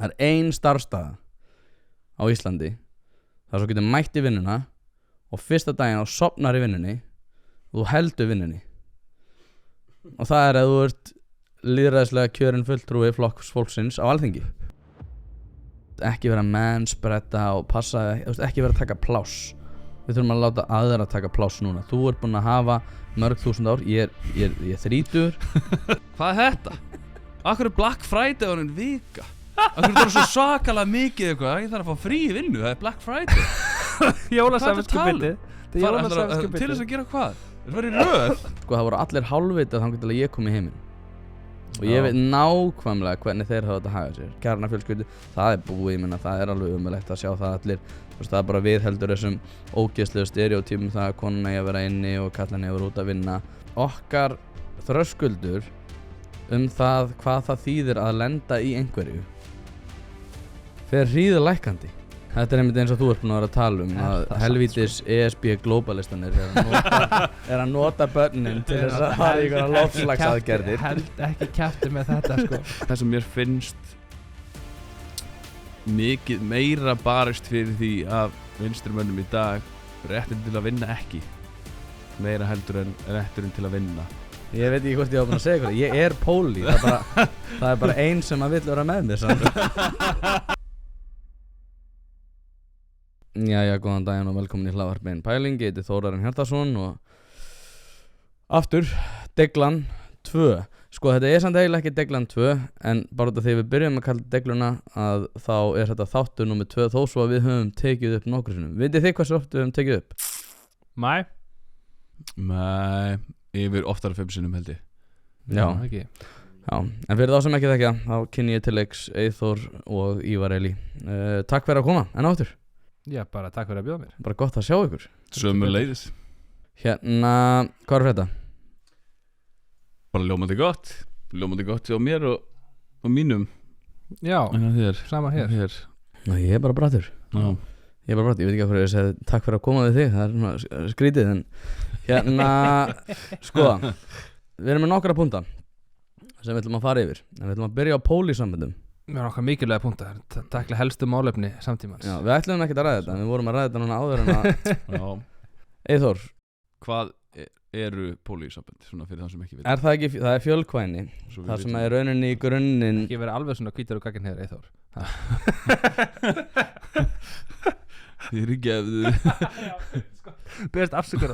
Það ein starfstaða á Íslandi þar svo getur mætt í vinnuna og fyrsta daginn og sofnar í vinnunni og þú heldur vinnunni og það að þú ert lýðræðislega kjörinn fulltrúi flokks fólksins á Alþingi. Ekki vera mennspretta og passa, ekki vera að taka pláss. Við þurfum að láta aðra taka pláss núna. Þú ert búinn að hafa mörg þúsund ár, ég er 30. Hvað er þetta? Akkur er Black Friday á enn vika? Akkur er það svo svakalega mikið eitthvað? Ég þarf að fá frí í vinnu, það er Black Friday. Jólasamvinskupiti. Til þess að gera hvað? Það var í röð. Sko það voru allir hálfvitað þangað til að ég kom í heiminn. Og ég veit nákvæmlega hvernig þeir hafa þetta hagað sér. Kjarnafjölskyldu, það er búið, ég meina það er alveg umulegt að sjá það allir. Það er bara viðheldur þessum ógeðslegu stereotypum það að konan eigi að vera inni og kallan eigi að vera út að vinna. Okkar þröskuldur það hvað það þýðir að lenda í einhverju fer hríðlækkandi. Þetta er einmitt eins og þú ert búinn að vera að tala að helvítis ESB globalistanir er að nota börnin til þess að hafa einhverja loftslagsaðgerðir. Held ekki kjafti með þetta sko. Það sem mér finnst mikið meira barist fyrir því að vinstrumönnum í dag réttin til að vinna ekki meira heldur en rétturinn til að vinna. Ég veit ekki hvort ég var búinn að segja eitthvað. Ég er póli, það er bara ein sem að vill vera með mér samt. Jæja, góðan daginn og velkomin í hlaðvarpið Pæling. Ég heiti Þórarinn Hjartarson og aftur Deglan 2. Sko þetta er samt eiginlega ekki Deglan 2 en bara þetta þegar við byrjum að kalla degluna að þá er þetta þáttur númer 2 þó svo að við höfum tekið upp nokkru sinnum. Vitið þið hversu oft við höfum tekið upp? Nei, yfir oftar 5 sinnum held ég. Já, ekki. Já, en fyrir þá sem ekki þekkja þá kynni ég til leiks Eyþór og Ívar Eli. Takk fyrir að koma, en áttur. Já, bara takk fyrir að bjóða mér. Bara gott að sjá ykkur. Sömuleiðis. Hérna, hvað er þetta? Bara ljómandi gott hjá mér og mínum. Já, þér. sama hér. Ná, ég er bara brattur. Já. Ég er bara brattur, ég veit ekki hvað ég segi takk fyrir að koma við þig, það er svona skrítið en hérna, sko, við erum með nokkra punta sem við ætlum að fara yfir, en við ætlum að byrja á pólísamböndum. Við erum okkar mikilvæga punkta, takla helstu málefni samtímans. Já, við ætlum ekki að ræða þetta, við vorum að ræða þetta núna áður en að Já. Eyþór, Hvað eru pólísambönd svona fyrir það sem ekki veit? er það ekki, það er fjölkvæni, það sem er rauninni í grunninn. Ekki verið alveg svona hvítar og gaginn hefur Eyþór. Þið er ekki Best afsökur á.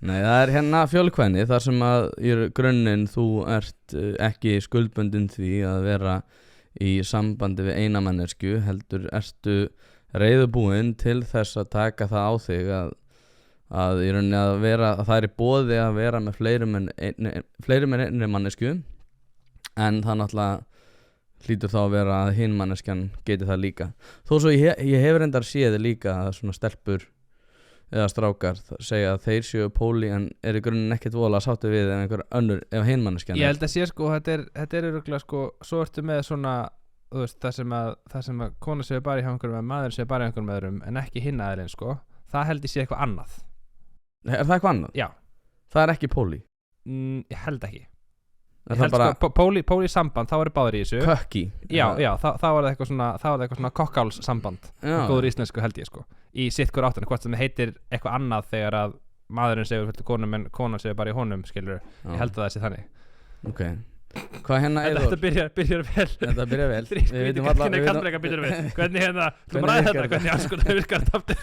Nei, það er hérna fjölkvæni, þar sem að í grunninn þú ert ekki skuldbundin því að vera í sambandi við eina mannesku, heldur ertu reiðubúin til þess að taka það á þig að í rauninni að vera, að það er í boði að vera með fleirum en einni mannesku, en það náttúrulega hlýtur þá að vera að hinn manneskjan geti það líka. Þó svo ég hef reyndar séð líka að svona stelpur eða strákar segja að þeir séu póli en er í grunninn ekkert voðalega sáttu við ef einhver önnur, ef hinn manneskjan Ég held að sé sko, þetta er örugglega sko, svo ertu með svona, þú veist, það sem að kona séu bara í hjá einhverjum en maður séu bara í einhverjum öðrum en ekki hinn aðeins sko, það held ég sé eitthvað annað. Er það eitthvað annað? Já. Það er ekki póli? Ég held ekki. Er Ég held það bara sko, póli samband, þá eru báðir í þessu. kökki? Já, þá var það eitthvað svona kokkáls samband, góður íslensku held ég sko, í sitt hver áttan, hvort sem heitir eitthvað annað þegar að maðurinn segur fyrir konum en konan segur bara í honum, skilur, ég held að það sé þannig. Ok, hvað hérna er Þetta byrjar vel. Þetta byrjar vel. Við vitum hvernig kallreika byrjar vel. Hvernig hérna, þú maður ræði þetta, hvernig anskoðan virkar þetta aftur.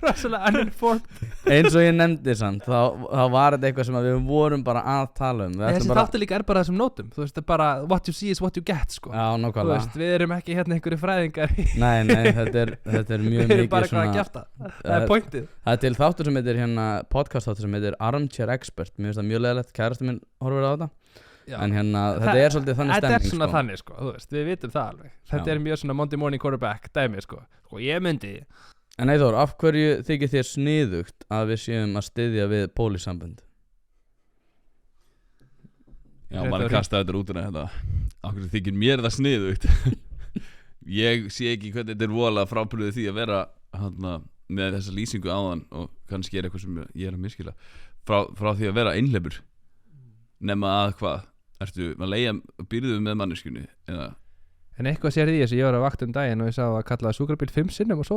Rosalega uninformed. Eins og ég nefndi samt, þá var þetta eitthvað sem við vorum bara að tala um. Þessi þáttu líka er bara þessum nótum, þú veist, bara what you see is what you get, sko. Já, Þú nákvæmlega. veist, við erum ekki hérna einhverju fræðingar. Nei, þetta er mjög Við erum mikið bara eitthvað að kjafta. Það er pointið. Það er til þáttur sem heitir hérna, podcast þáttur sem heitir Armchair Expert. Mér finnst það mjög leiðilegt, kærasti minn horfir á þetta. Já. En hérna, þetta er svolítið þannig Þetta stemming er svona sko. þannig, sko, þú veist, við vitum það alveg. Þetta Já. er mjög svona Monday morning quarterback dæmi, sko. Sko, ég myndi En Eyþór, af hverju þykir þér sniðugt að við séum að styðja við pólísambönd? Já, maður kastaði þetta út úr þetta. Akkur þykir mér það sniðugt. Ég sé ekki hvernig þetta er voðalega frábrugðið því að vera hana, með þessa lýsingu áðan og kannski er eitthvað sem ég er að miskila frá því að vera einhleypur nema að hvað ertu að leigja byrðu með manneskunni eða En eitthvað sér því þessi, ég var að vakta daginn og ég sá að kallaði sjúkrabíl 5 sinnum og svo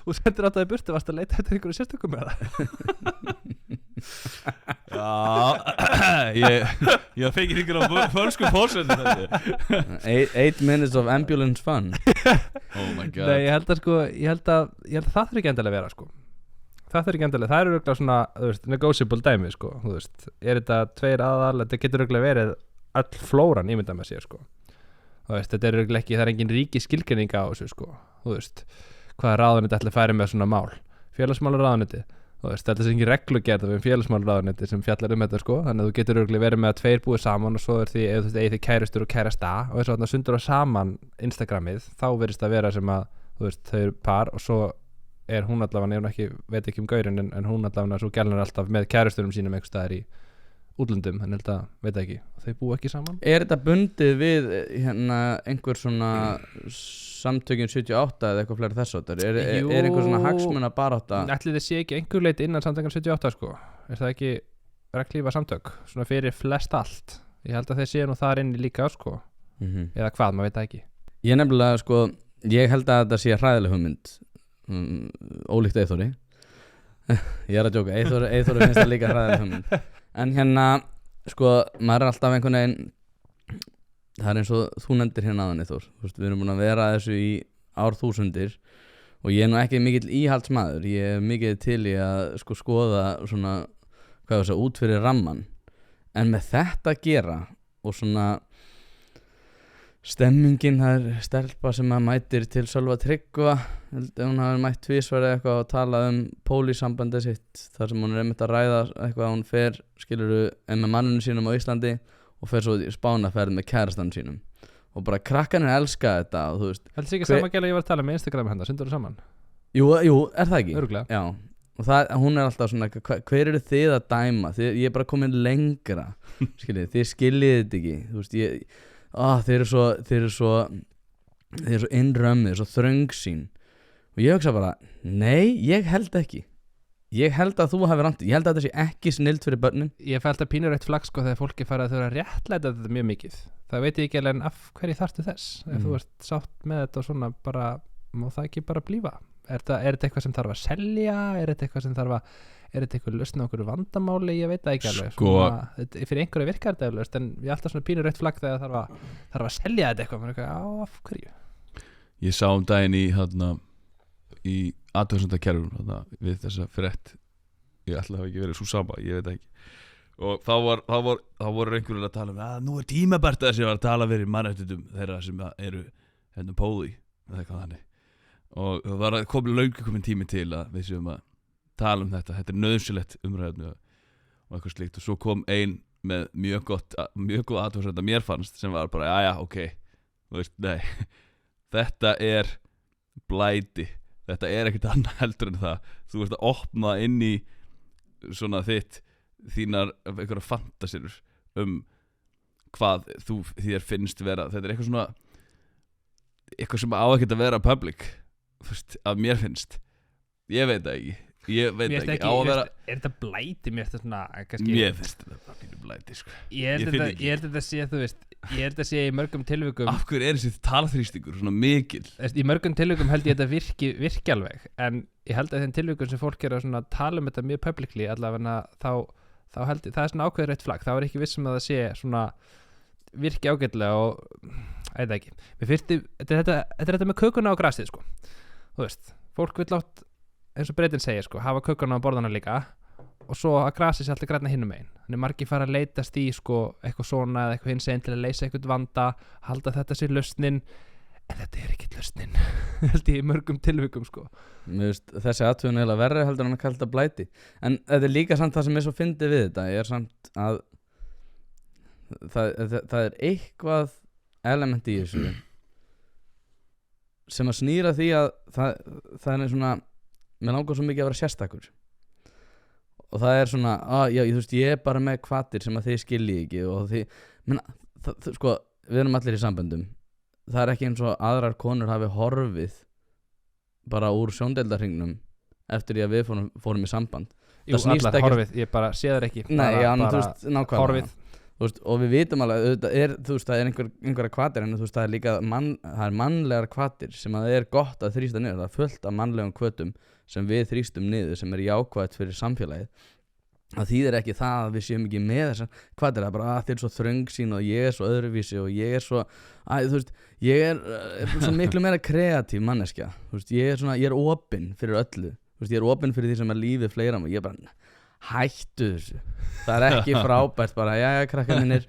og sendur alltaf í burtu, varst að leita eftir einhverju sérstökum með Já, ég fengið ykkur á fölsku fórsöndu 8 minutes of ambulance fun. Oh my god. Nei, ég held að það þurfi ekki endilega að vera sko. Það þurfi ekki endilega, það eru örugglega svona, þú veist, negotiable dæmi sko, þú veist, þetta 2 aðal, þetta getur örugglega verið all flóran ímynda með sér sko. Þú veist, þetta er örugglega ekki, það er engin ríki skilgreining á þessu sko, þú veist, hvaða ráðuneyti ætli að færi með svona mál, félagsmálaráðuneyti, þú veist, þetta er engin reglugerð um félagsmálaráðuneyti sem fjallar þetta sko, þannig að þú getur örugglega verið með að 2 búið saman og svo því, ef þú veist, eigið þið kærustur og kærasta og þess að sundur á saman Instagramið, þá verðist það vera sem að, þú veist, þau eru par og svo er hún allavega, ég ekki, veit ekki gaurinn en hún allavega, svo gælnar alltaf með kærusturum sínum einhvers staðar í útlöndum, en held að, veit ekki, þau búa ekki saman. Er þetta bundið við hérna einhver svona samtökin 78 eða eitthvað fleiri þess áttar? Er einhver svona hagsmuna barátta? Ætli þið sé ekki einhver leit innan samtökin 78 sko, er það ekki reglífa samtök, svona fyrir flest allt? Ég held að þeir séu nú þar inni líka sko, eða hvað, maður veit það ekki. Ég nefnilega sko, ég held að þetta sé hræðileg hugmynd, ólíkt Eyþóri. Ég er að djóka, Eyþóri finnst það líka hræðileg hugmynd. En hérna, sko, maður er alltaf einhvern veginn, það er eins og þú nefndir hérna aðan Eyþór, þú veist, við erum búin að vera þessu í árþúsundir og ég er nú ekki mikill íhaldsmaður, ég er mikið til í að sko skoða svona, hvað það út fyrir ramman, en með þetta að gera og svona stemmingin, það er stelpa sem að mætir til Sölva Tryggva, hún hafi mætt tvisvar eitthvað og talað pólísambandið sitt, þar sem hún er einmitt að ræða eitthvað, hún fer, skilurðu, með manninu sínum á Íslandi og fer svo í Spánaferð með kærastan sínum og bara krakkanir elska þetta og þú veist. Heldur ekki sama gæla ég var að tala með Instagram hérna, syndur þú saman? Jú, er það ekki? Örugglega. Já, og það, hún er alltaf svona, hver eru þið að dæma? Ég er bara komin lengra, skiljið, þið skiljið þetta ekki, þú veist, þeir eru svo innrömmið, svo þröngsýn og ég hugsa bara, nei, ég held ekki, ég held að þú hafi rangt, ég held að þetta sé ekki snilt fyrir börnin. Ég fæ alltaf pínur eitt flagg sko þegar fólki fara að þau að réttlæta þetta mjög mikið, það veit ég ekki alveg en af hverju þarftu þess, ef þú ert sátt með þetta og svona, bara, má það ekki bara blífa, er þetta eitthvað sem þarf að selja, er þetta eitthvað sem þarf að er þetta eitthvað lausn á okkur vandamáli, ég veit það ekki alveg sko, svona, fyrir einhverju virkar þetta eflaust, en ég er alltaf svona pínur eitt flagg þegar þarf að selja þetta eitthvað, af hverju? Ég sá daginn í athugasemdakerfum við þessa frétt, ég ætla að hafa ekki verið svo sama, ég veit ekki, og þá voru einhverjum að tala að nú er tímabært að þessi var að tala fyrir mannréttindum þeirra sem eru póli eða eitthvað þannig, og það var komið löngu komin tími til að við séum að tala þetta er nauðsynlegt umræðinu og eitthvað slíkt, og svo kom ein með mjög góð athugasemd að mér fannst sem var bara, já, ok, þú veist, nei þetta er blæti, þetta er ekkert annað heldur en það, þú veist að opna inn í svona þínar einhverja fantasirur hvað þér finnst vera, þetta er eitthvað svona eitthvað sem á ekkert að vera public, þú veist, að mér finnst, ég veit það ekki er þetta blæti, mér finnst þetta svona kannski, mér finnst þetta bara blæti sko. ég held þetta sé, þú veist, ég held þetta sé í mörgum tilvikum, af hverju er þessi talþrýstingur svona mikil, í mörgum tilvikum held ég þetta virki alveg, en ég held að þeim tilvikum sem fólk er að tala þetta mjög publicly allavega, þá held ég, það er svona ákveður eitt flagg, þá er ekki vissum að það sé svona virki ágætlega og eitthvað ekki, mér finnst þetta er þetta með kökuna á grasið sko, þú veist, fólk vill átt eins og Bretinn segir sko, hafa kökuna á borðana líka og svo að grasið sé alltaf græna hinum megin, þannig margir fara að leitast í sko eitthvað svona eða eitthvað hins einn til að leysa eitthvað vanda, halda þetta sér lausnin, en þetta er ekki lausnin held ég í mörgum tilvikum sko. Mér veist þessi athugun eða verri heldur hann að kalla þetta blæti, en þetta er líka samt það sem er svo fyndið við þetta, er samt að það er eitthvað element í þessu sem að snýra því að það er svona, mér langar svo mikið að vera sérstakur og það er svona, já, þú veist, ég er bara með hvatir sem að þið skiljið ekki og sko, við erum allir í samböndum, það er ekki eins og aðrar konur hafi horfið bara úr sjóndeildarhringnum eftir því að við fórum í samband. Jú, allar horfið, ég bara sé þær ekki. Nei, já, þú veist, nákvæmlega. Horfið. og við vitum alveg það er einhverja hvatir en það er líka það er mannlegar hvatir sem að það er gott að þrýsta niður, það er fullt af mannlegum hvötum sem við þrýstum niður sem er jákvætt fyrir samfélagið. Það þýðir ekki það að við séum ekki með þessar hvatir, það er bara að þið er svo þröngsýn og ég er svo öðruvísi og ég er svo ég er svo miklu meira kreatív manneskja, ég er opinn fyrir öllu, ég er opinn fyrir því sem er lífið fleira og ég er bara hættu þessu, það er ekki frábært bara, jæja krakkar mínir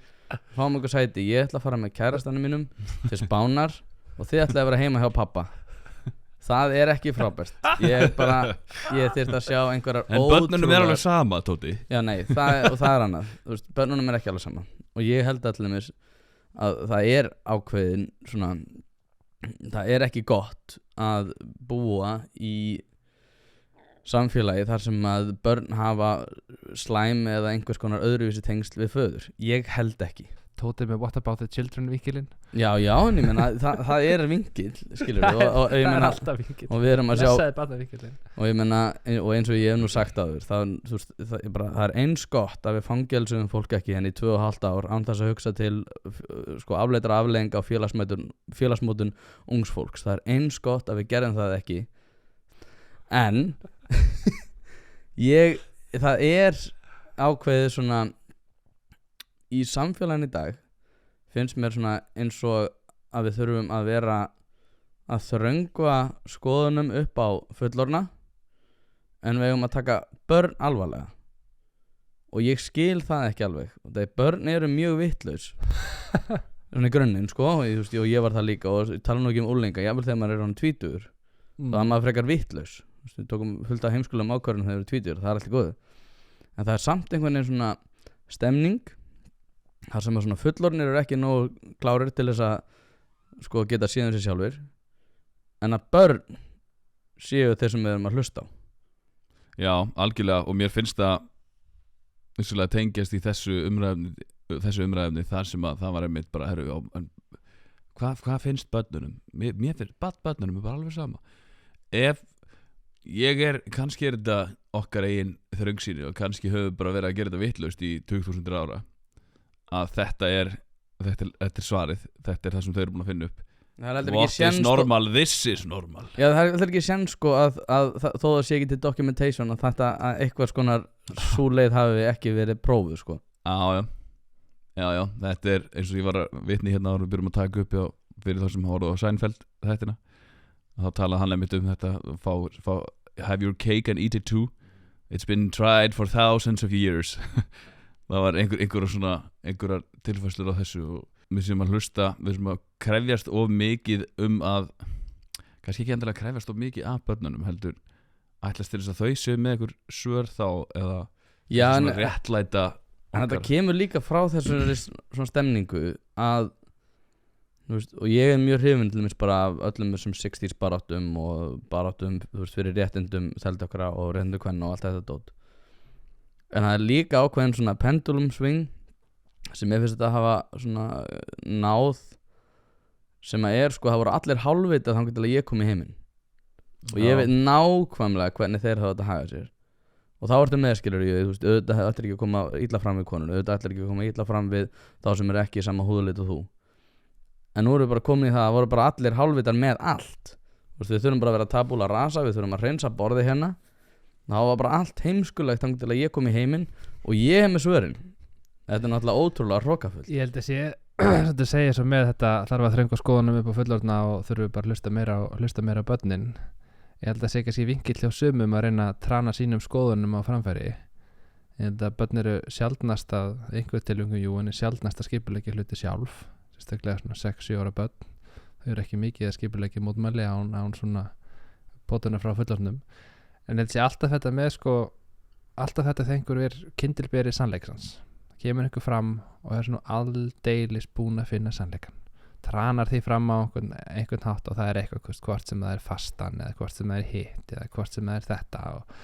fáum okkur sæti, ég ætla að fara með kærastanum mínum til Spánar og þið ætla að vera heima hjá pappa, það er ekki frábært, ég þyrfti að sjá einhverjar en börnunum er alveg sama, Tóti. Já nei, það er annað, börnunum er ekki alveg sama og ég held allir að það er ákveðin svona, það er ekki gott að búa í samfélagi þar sem að börn hafa slæm eða einhvers konar öðruvísi tengsl við föður, ég held ekki. Tóti með What About the Children vinkilinn. Já, en ég meina það er vinkil, skilur við og ég meina alltaf vinkil og við erum að sjá og ég meina og eins og ég hef nú sagt áður það er eins gott að við fangelsum fólk ekki henni í 2,5 ár án þess að hugsa til afleiddra afleiðinga á félagsmótun ungs fólks, það er eins gott að við gerum það ekki en það er ákveðið svona í samfélaginu í dag finnst mér svona eins og að við þurfum að vera að þröngva skoðunum upp á fullorna en við eigum að taka börn alvarlega og ég skil það ekki alveg og þegar börn eru mjög vitlaus svona í grunninn og ég var það líka og ég tala nú ekki úlinga jafnvel þegar maður er hann 20 þá er maður frekar vitlaus við tókum fullt af heimskulegum ákvörðunum þegar við erum 20 það er alltaf góðu en það er samt einhvern veginn svona stemning þar sem að svona fullorðnir eru ekki nógu klárir til þess að geta síðan sér sjálfur en að börn séu þeir sem við erum að hlusta á. Já, algjörlega og mér finnst það vissulega tengjast í þessu umræðefni þar sem að það var einmitt bara hvað finnst börnunum? Mér finnst börnunum bara alveg sama ef kannski er þetta okkar eigin þröngsýni og kannski höfum bara verið að gera þetta vitlaust í 2000 ára að þetta er svarið, þetta er það sem þau eru búin að finna upp what is normal, this is normal. Já, það er ekki séns að þó það sé ekki til documentation að þetta að eitthvað skonar sú leið hafi ekki verið prófuð Já, þetta er eins og ég var að vitni hérna áður við byrjum að taka upp fyrir þá sem horfðu á Seinfeld þættina þá talaði hann einmitt þetta have your cake and eat it too it's been tried for thousands of years það var einhverjar tilfæslur á þessu og við sem að hlusta við sem að krefjast of mikið að kannski ekki endilega krefjast of mikið af börnunum heldur ætlast til þess að þau séu með einhver svör þá eða svona réttlæta en þetta kemur líka frá þessu svona stemningu að og ég er mjög hrifinn til dæmis bara af öllum þessum 60s baráttum og baráttum fyrir réttindum þeldökra og réttindum kvenna og allt þetta dót en það er líka ákveðin svona pendulum swing sem ég finnst að hafa svona náð sem að það voru allir hálfvitað þannig til að ég kom í heiminn og ég veit nákvæmlega hvernig þeir hafa þetta hagað sér og þá ertu meðskilur auðvitað ætlir ekki að koma illa fram við konur auðvitað ætlir ekki að koma illa fram við þá sem er ekki í sama húðlit og þú en nú erum við bara komin í það voru bara allir hálfvitar með allt við þurfum bara að vera tabula rasa við þurfum að hreinsa borði hérna það var bara allt heimskulegt þannig til að ég kom í heiminn og ég hef með svörin þetta er náttúrulega ótrúlega hrókafullt ég held að þetta segja svo með þetta þarf að þrönga skoðunum upp á fullorðna og þurfum bara að hlusta meira á börnin ég held að segja ekki vinkill hjá sumum að reyna að trana sínum skoðunum á framfæri ég held að börn eru sjaldnast að einhver tilfellum en er sjaldnast að skipuleggja hluti sjálf sérstaklega svona 6-7 ára börn þau eru ekki mikið að skipuleggja mótmæli án svona potuna frá fullorðnum en ég held að alltaf þetta með alltaf þetta þengur er kyndilberi sannleiksans kemur einhver fram og er svona aldeilis búin að finna sannleikan tranar því fram á einhvern hátt og það er eitthvað hvort sem það er fastan eða hvort sem það er hitt eða hvort sem það er þetta og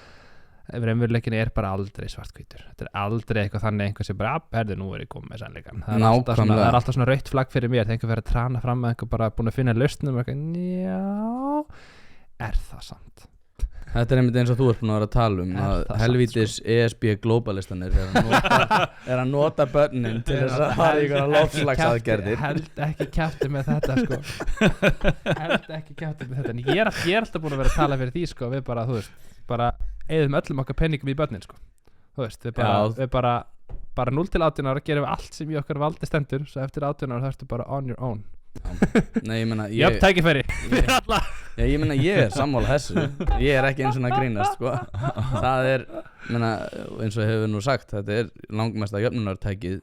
raunveruleikin er bara aldrei svarthvítur þetta er aldrei eitthvað þannig einhver sem bara nú er ég komið með sannleikan það er alltaf svona rautt flagg fyrir mér þegar einhver fyrir að trana fram að einhver bara búin að finna lausnum og já, er það sant Þetta einmitt eins og þú ert búin að vera að tala að helvítis ESB globalistanir er að nota börnin til þess að fara í einhverja loftslagsaðgerðir. Held ekki kjafti með þetta sko. Held ekki kjafti með þetta. En ég er alltaf búin að vera að tala fyrir því sko. Við bara, þú veist, bara eyðum öllum okkar penningum í börnin sko. Þú veist, við bara 0 til 18 ára gerum við allt sem í okkar valdi stendur. Svo eftir 18 ára það ertu bara on your own. Nei, ég meina Jöfn tækifæri fyrir alla. Já, ég meina ég sammála þessu. Ég ekki eins og að grínast sko. Það meina, eins og hefur nú sagt, þetta langmesta jöfnunartækið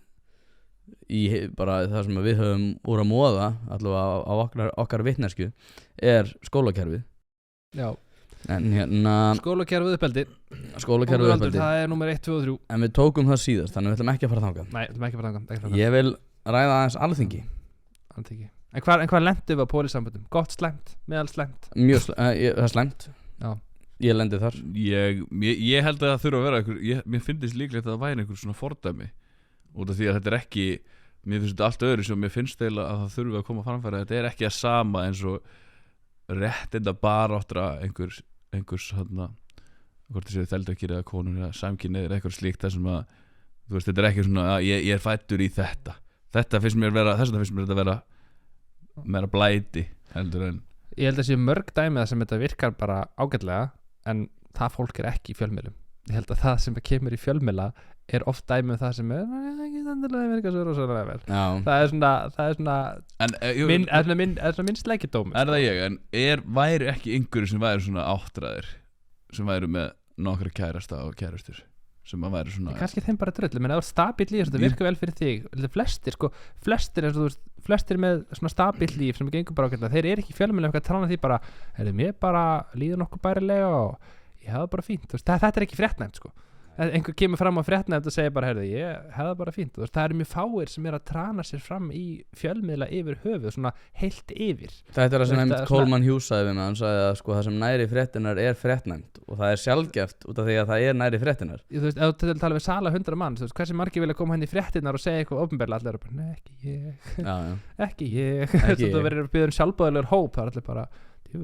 í bara það sem við höfum úr að móða allavega á okkar vitneskju skólakerfið. Já. En hérna skólakerfið uppeldi. Það númer 1, 2 og 3. En við tókum það síðast, þannig við ætlum ekki að fara þangað. Nei, við ætlum ekki að fara þangað. Ég vil ræða aðeins Alþingi. En hvað lendum við á pólisamböndum? Gott slæmt, meðal slæmt? Mjög það slæmt. Já. Ég lendi þar. Ég held að það þurfa að vera mér finnst líklegt að það væri einhver svona fordæmi út af því að þetta ekki mér finnst þetta allt öðru sem mér finnst að það þurfa að koma framfæra. Þetta ekki að sama eins og réttinda baráttra einhvers hvort þessi þeldökkir eða konur eða samkynhneigðir eða eitthvað slíkt þar sem að þú veist, þetta ekki svona að ég fæddur í þetta finnst mér þetta vera meira blæti heldur en ég held að sé mörg dæmi sem þetta virkar bara ágætlega en það fólk ekki í fjölmiðlum. Ég held að það sem kemur í fjölmiðla oft dæmi það sem ekki þannig virka svo rosalega vel. Það er svona minn slækidóm. Það ég, en væri ekki einhverju sem væri svona áttræðir sem væri með nokkra kærasta og kærastur sem að væri svona kannski þeim bara dröll, menn það stabíl líf þetta virkar vel fyrir þig. Flestir með svona stabíl líf sem gengur bara ákveðlega, þeir ekki í fjölmiðlum eitthvað að tala því bara, mér bara líður nokkuð bærilega og ég hefði bara fínt. Þetta ekki fréttnæmt sko. Einhver kemur fram á fréttnæmt og segir bara, ég hefði bara fínt. Það mjög fáir sem að trana sér fram í fjölmiðla yfir höfuð, svona heilt yfir. Þetta það sem nefnt Coleman Hughes sagði við mig, hann sagði að sko, það sem næri fréttinar sjálfgeft út af því að það næri fréttinar. Þú veist, ef þú tala við sala 100 mann, hversu margir vilja koma henni í fréttinar og segja eitthvað opinberlega, allir bara, nei, ekki ég. Þú verður að byrja sjálfbóðilegur hóp, það allir bara ég með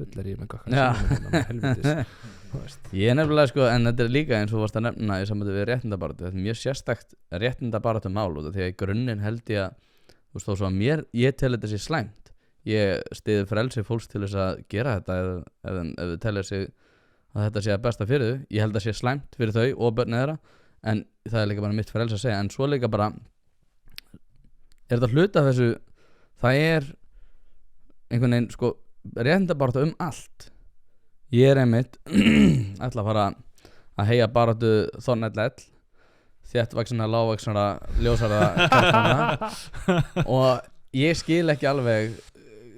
ég nefnilega sko, en þetta líka eins og varst að nefna í sambandi við réttindabaráttu. Þetta mjög sérstakt réttindabaráttu mál og því að í grunninn held ég að þú veist þó svo að ég tel þetta sé slæmt. Ég styði frelsi fólks til þess að gera þetta ef þau telja sig að þetta sé að besta fyrir þau. Ég held að sé slæmt fyrir þau og börn þeirra, en það líka bara mitt frelsi að segja. En svo líka bara þetta hluta af þessu, það einhvern veginn sko réttindabaráttu allt. Ég einmitt ætla að fara að heyja baráttu Þornell þéttvaxina, lágvaxina, ljósara kjartana og ég skil ekki alveg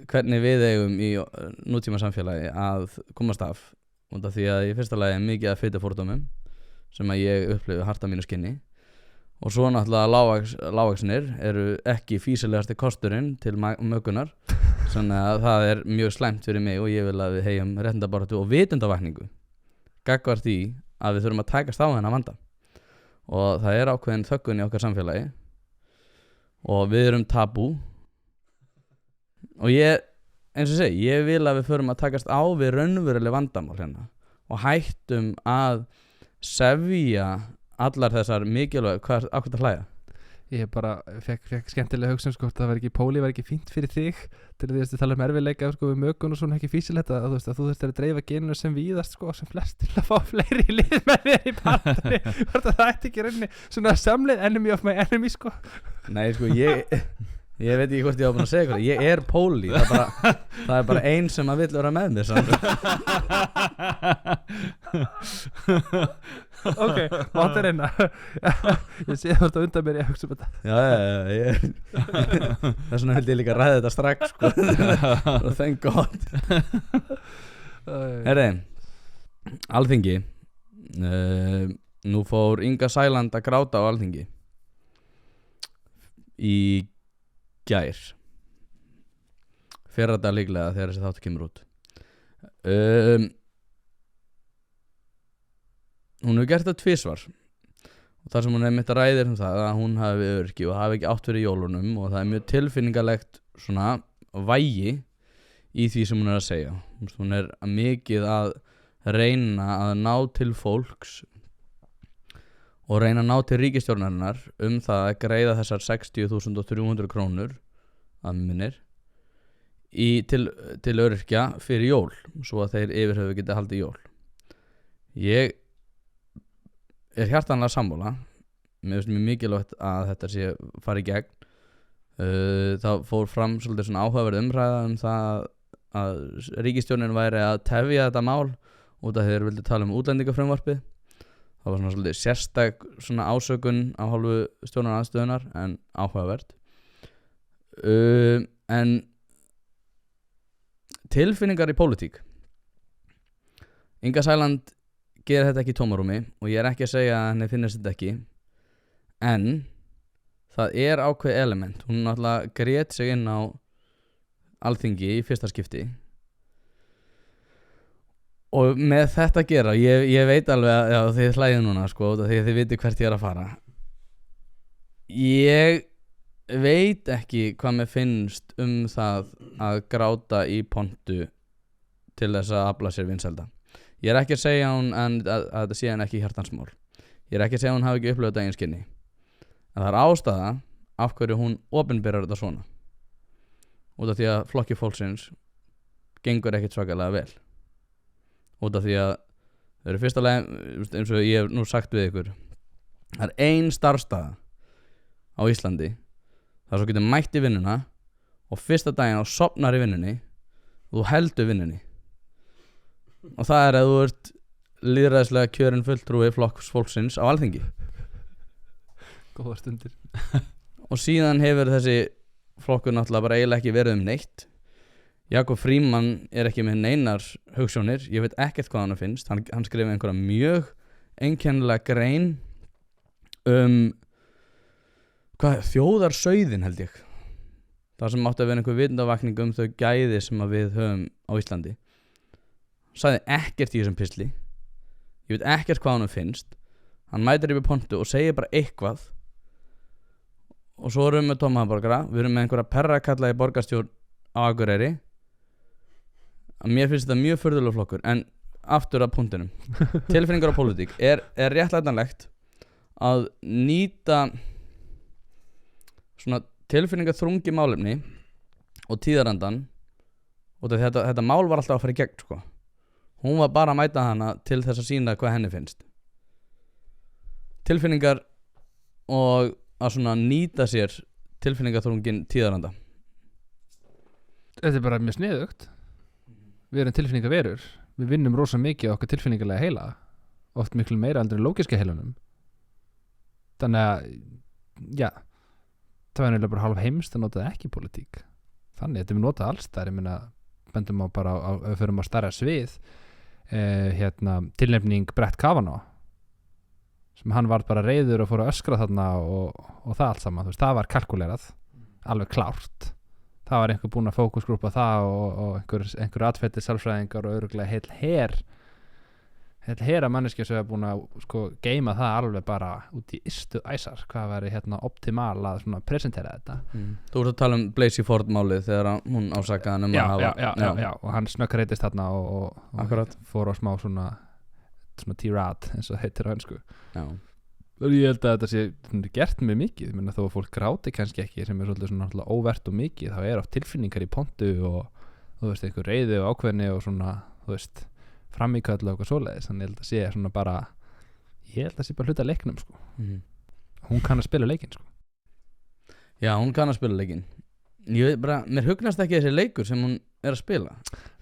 hvernig við eigum í nútíma samfélagi að komast af út af því að í fyrsta lagi mikið af fitufordómum sem að ég upplifi hart á mínu skinni og svo náttúrulega lágvaxnir eru ekki fýsilegasti kosturinn til mögunar, þannig að það mjög slæmt fyrir mig og ég vil að við hegjum réttindabaráttu og vitundavakningu gagnvart því að við þurfum að takast á þennan vanda og það ákveðin þöggun í okkar samfélagi og við erum tabú og eins og segi, ég vil að við förum að takast á við raunveruleg vandamál hérna og hættum að sefja allar þessar mikilvæg, hvað að hlæja? Ég bara fekk skemmtilega hugsun sko, það póli var ekki fínt fyrir þig til því að þú tala erfiðleika sko, við mögun og svona ekki físilegt að þú þurftir að dreifa geninu sem víðast sko, sem flest til að fá fleiri í lið með þér í partari það ætti ekki rauninni svona samleið enemy of my enemy sko. Nei sko, ég veit ekki hvort ég á búin að segja hvað ég póli, það bara ein sem að vill vera með mér ok, máttu reyna ég sé þú ert að undan mér ég hugsa um þetta það svona vildi ég líka ræða þetta strax sko. thank god herri Alþingi nú fór Inga Sæland að gráta á Alþingi í gær fyrradag líklega þegar þessi þáttur kemur út hún hefur gert það tvisvar og þar sem hún einmitt ræðir það að hún hafi örki og hafi ekki átt fyrir jólunum og það mjög tilfinningalegt svona vægi í því sem hún að segja hún mikið að reyna að ná til fólks og reyna að ná til ríkisstjórnarinnar það að greiða þessar 60.300 krónur að minnir til öryrkja fyrir jól svo að þeir yfirhöfu geti haldið jól. Ég er hjartanlega sammála. Mér finnst mjög mikilvægt að þetta sé fari í gegn. Það fór fram svolítið svona áhugaverð umræða það að ríkisstjórnin væri að tefja þetta mál út af þeir vildu tala útlendingafrumvarpið. Það var svona svolítið sérstak svona ásökun á hálfu stjórnarandstöðunar en áhugavert. En tilfinningar í pólitík. Inga Sæland gerir þetta ekki í tómarúmi og ég er ekki að segja að henni finnist þetta ekki, en það er ákveð element. Hún náttúrulega grét sig inn á Alþingi í fyrsta skipti og með þetta að gera, ég veit alveg að já, þið hlæðið núna sko, því þið viti hvert ég er að fara. Ég veit ekki hvað mér finnst það að gráta í pontu til þess að afla sér vinsælda. Ég er ekki að segja hún að þetta sé hann ekki hjartansmál. Ég er ekki að segja hún hafi ekki upplifað þetta eigin skinni. En það er ástæða af hverju hún opinberar þetta svona. Út af því að flokki fólksins gengur ekkert svakalega vel. Út af því að það eru fyrsta leið, eins og ég hef nú sagt við ykkur, það er ein starfstaða á Íslandi þar svo getur mætt í vinnuna og fyrsta daginn á sofnar í vinnunni og þú heldur vinnunni. Og það er að þú ert lýðræðislega kjörinn fulltrúi flokks fólksins á Alþingi. Góðar stundir. Og síðan hefur þessi flokkur náttúrulega bara eiginlega ekki verið neitt. Jakob Frímann er ekki með neinar hugsjónir. Ég veit ekkert hvað hann finnst. Hann skrifaði einhverja mjög einkennilega grein þjóðarsauðin held ég. Það sem átti að vera einhver vitundavakning þau gæði sem að við höfum á Íslandi. Sagði ekkert í þessum pistli. Ég veit ekkert hvað hann finnst. Hann mætir yfir pontu og segir bara eitthvað. Og svo erum við með tómahamborgara. Við erum með einhverja perrakalla í borgarstjórn á Akureyri. Mér finnst þetta mjög furðulegur flokkur. En aftur að punktinum. Tilfinningar á pólitík. Er réttlætanlegt að nýta svona tilfinningaþrungi málefni og tíðarandan og þetta mál var alltaf að fara í gegn sko. Hún var bara að mæta hana til þess að sýna hvað henni finnst. Tilfinningar og að svona nýta sér tilfinningaþrungin tíðaranda. Þetta er bara mjög sniðugt. Við erum tilfinningaverur. Við vinnum rosa mikið á okkar tilfinningalega heila, oft miklu meira heldur en lógiska heilanum. Þannig að já, það var nefnilega bara hálf heimst að nota ekki pólitík. Þannig þetta við notað alls þar. Ég meina, bendum á bara við förum á stærra svið tilnefning Brett Kavanaugh sem hann var bara reiður og fór að öskra þarna og það allt saman, þú veist, það var kalkulerað alveg klárt. Það var einhver búinn að fókusgrúpa það og einhver atfættir sálfræðingar og örugglega heil her að manneskja sem er búin að sko geima það alveg bara út í ystu æsar hvað væri optimal að svona presentera þetta. Þú ert að tala Blasey Ford málið þegar hún ásakaði hann að já, og hann snöggreitist þarna og fór á smá svona tirade eins og heitir á ensku. Já. Og ég held að þetta sé gert með mikið. Ég meina þó að fólk gráti kannski ekki sem er svolítið svona óvert og mikið, þá er oft tilfinningar í pontu og þú veist einhver reiði og ákveðni og svona þú veist framíköll og eitthvað svoleiðis. Þannig ég held að sé svona bara hluta leiknum sko. Hún kann að spila leikinn sko. Já, hún kann að spila leikinn. Ég veit bara, mér hugnast ekki þessi leikur sem hún er að spila.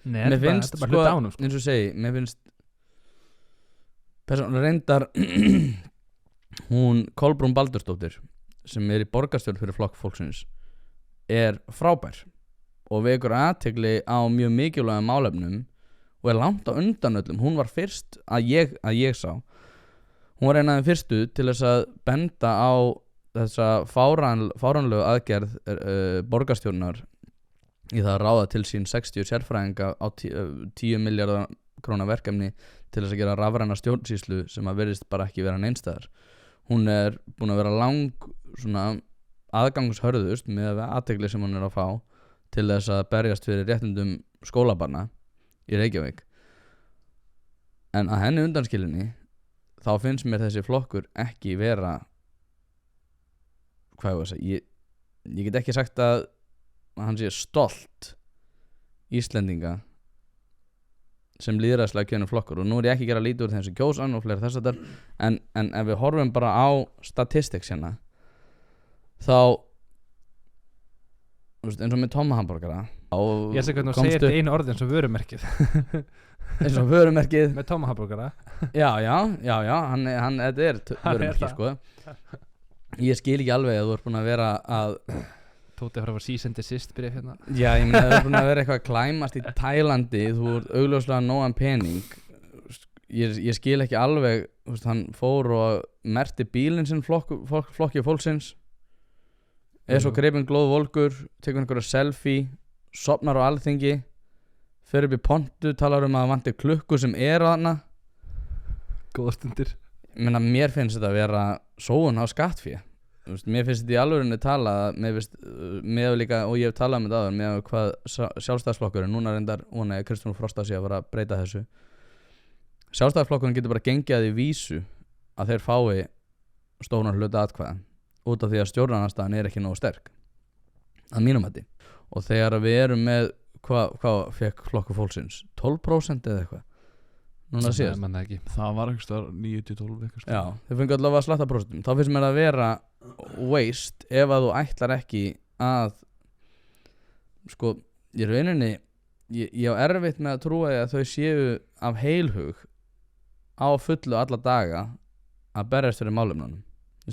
Nei, mér finnst þetta bara hluta ánum sko. Eins og segi, mér finnst persónulega reyndar hún Kolbrún Baldursdóttir sem er í borgarstjórn fyrir flokk fólksins er frábær og vekur athygli á mjög mikilvægum málefnum og er langt á undan öllum. Hún var fyrst að ég sá, hún var eina af þeim fyrstu til þess að benda á þessa fáránlegu aðgerð borgarstjórnar í það að ráða til sín 60 sérfræðinga á 10 miljardar króna verkefni til þess að gera rafræna stjórnsýslu sem að verðist bara ekki vera neinstæðar. Hún er búin að vera svona aðgangshörðust með athygli sem hún er að fá til þess að berjast fyrir réttindum skólabarna í Reykjavík. en að henni undanskilinni þá finnst mér þessi flokkur ekki vera hvað ég var að segja ég get ekki sagt að hann sé stolt Íslendinga sem lýðræðislega kjörinn flokkur og nú er ég ekki að gera lítið úr þessu kjósan og fleira þess að en ef við horfum bara á statistics hérna þá eins og með Tomma hamborgara ég sé hvernig þú segir þetta einu orði eins og vörumerkið eins og vörumerkið með Tomma hamborgara já, hann þetta er vörumerkið sko ég skil ekki alveg að þú ert búin að vera að Tóti frá sísendi sýst byrja hérna já, ég meina þú ert búin að vera eitthvað að klæmast í Tælandi þú ert augljóslega nógan pening ég skil ekki alveg hann fór og merkti bílinn sinn flokki fólksins er svo greipinn glóðvolgur tekur einhverja selfie sopnar á alþingi fer upp í pontu, talar að vanti klukku sem er á hana góða stundir mér finnst þetta að vera sóun á skattfé mér finnst þetta í alvörunni tala með líka, og ég hef talað með það með hvað sjálfstæðsflokkurinn núna reyndar vona ég Kristján Frosta sé að fara að breyta þessu sjálfstæðsflokkurinn getur bara gengið að því vísu að þeir fái stóran hluta atkvæða út af því að stjórnarandstaðan er ekki nógu sterk að mínum hætti og þegar við erum með hvað fekk flokkur fólksins 12% eða eitthvað núna síðast það var eitthvað 9-12 já, þeir fengi allavega að slatta prósentum þá finnst mér að vera waste ef að þú ætlar ekki að sko, ég rauninni ég á erfitt með að trúa að þau séu af heilhug á fullu alla daga að berjast fyrir málefnunum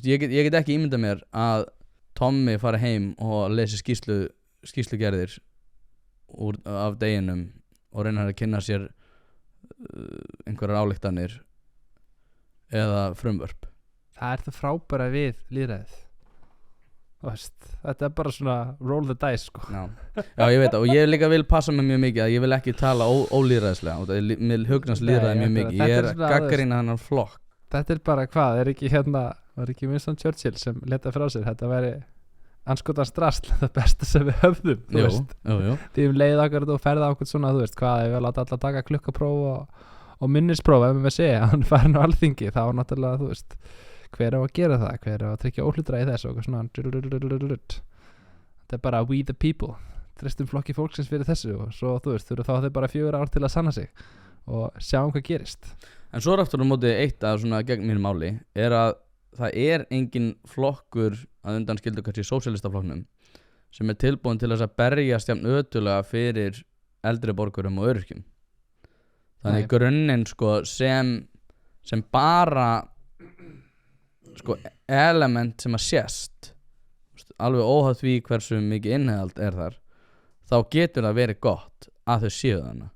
ég get ekki ímyndað mér að Tommi fari heim og lesi skýrslugerðir af deginum og reyna að kynna sér einhverjar ályktanir eða frumvörp það er það frábæra við lýðræðið þetta er bara svona roll the dice sko. já ég veit það og ég líka vil passa mig mjög mikið að ég vil ekki tala ólýðræðislega mér hugnast lýðræði mjög mikið ég er gagnrýna þennan flokk þetta er bara hvað, var ekki Winston Churchill sem leta frá sér þetta væri anskotans drasl það besta sem við höfðum jú. því leið akkur og ferða ákveð svona hvað ef við láta alla taka klukkapróf og minnispróf ef við segja hann farin á alþingi þá náttúrulega hver á að gera það hver á að tryggja óhlutra í þessu og svona þetta er bara we the people tristum flokki fólksins fyrir þessu og svo þurfa þá þeir bara 4 ár til að sanna sig og sjáum hvað gerist en svo er aftur á móti eitt að svona gegn mínu máli er að það er engin flokkur að undanskildu kannski sósíalistaflokknum sem er tilbúin til þess að berjast jafn ötulega fyrir eldri borgurum og öryrkjum þannig grunninn sko sem bara sko element sem að sést alveg óháð því hversu mikið innihald er þar þá getur það verið gott að þau séu þarna